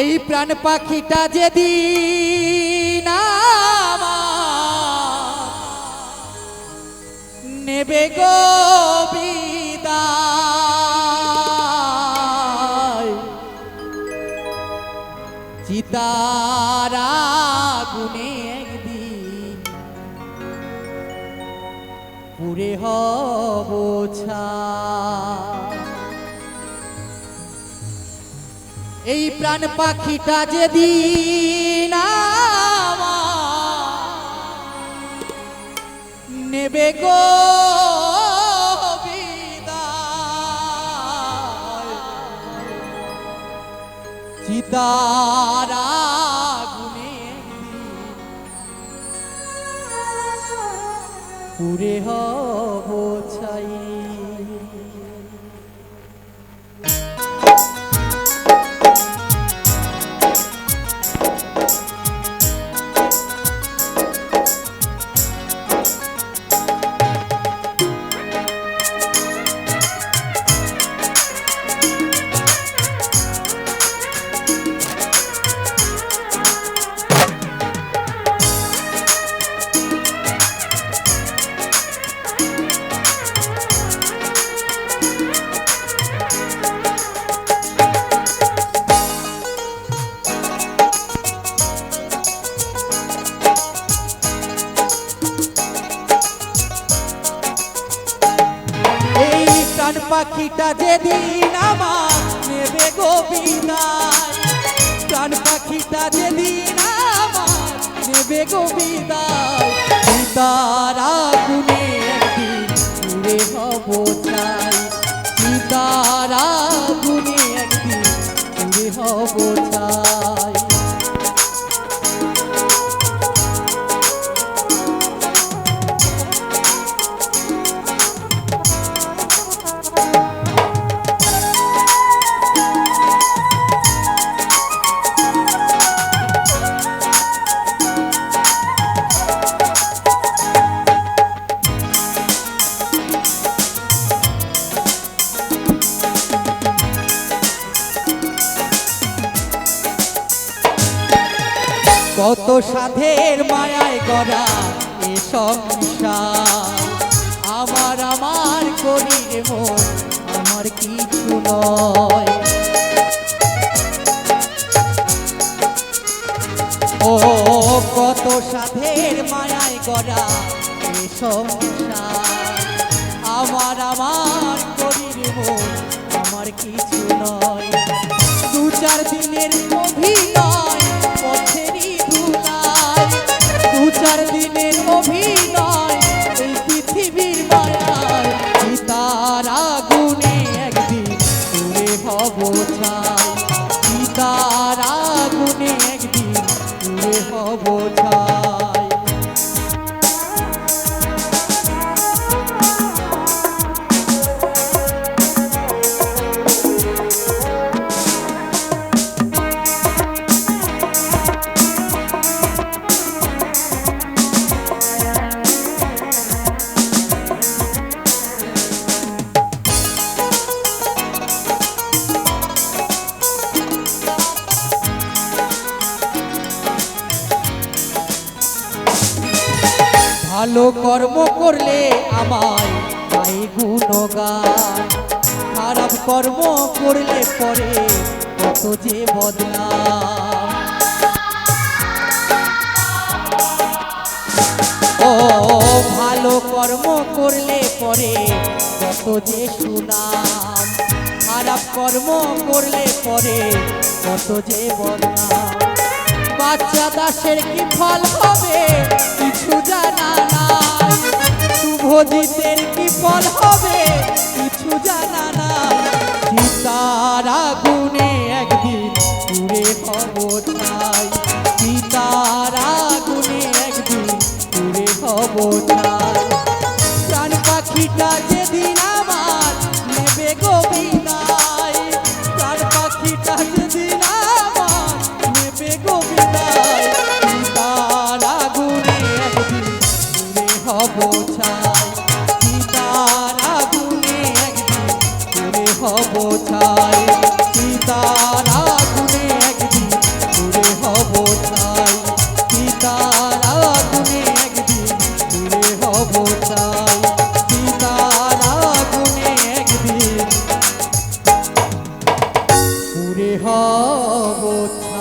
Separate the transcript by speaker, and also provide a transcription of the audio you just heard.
Speaker 1: এই প্রাণ পাখিটা যেদিন নেবে গো বিদায়, চিতার আগুনে একদিন পুড়ে হব ছাই। এই প্রাণ পাখিটা যেদিন নেবে গো বিদায়, চিতার আগুনে পুড়ে হব ছাই। প্রাণ পাখিটা যেদিন আমার নেবে গো বিদায়, প্রাণ পাখিটা যেদিন আমার নেবে গো বিদায়, চিতার আগুনে একদিন পুড়ে হব ছাই, চিতার আগুনে একদিন পুড়ে হব ছাই। কত সাধের মায়ায় গড়া এ সংসার, আমার করি রে মন আমার কিছু নয়। ও কত সাধের মায়ায় গড়া এ সংসার, আমার করি রে মন আমার কিছু নয়। দু চার দিনের অভিনয় পথেরই ধুলায়, দু চার দিনের অভিনয় এই পৃথিবীর মায়ায়, চিতার আগুনে একদিন পুড়ে হব ছাই, চিতার আগুনে একদিন পুড়ে হব ছাই। ভালো কর্ম করলে আমায় গাই গুণগান, খারাপ কর্ম করলে পরে কত যে বদনাম। ও ভালো কর্ম করলে পরে কত যে সুনাম, খারাপ কর্ম করলে পরে কত যে বদনাম। বাচ্চা দাসের কি ফল হবে কিছু জানা নাই, শুভজিতের কি ফল হবে কিছু জানা নাই, চিতার আগুনে একদিন পুড়ে হব ছাই, চিতার আগুনে একদিন পুড়ে হব ছাই। প্রাণ পাখিটা যেদিন আমার নেবে গো বিদায়, প্রাণ পাখিটা যেদিন আমার নেবে গো বিদায়, চিতার আগুনে একদিন পুড়ে হব ছাই, চিতার আগুনে একদিন পুড়ে হব ছাই, চিতার আগুনে একদিন হব ছাই।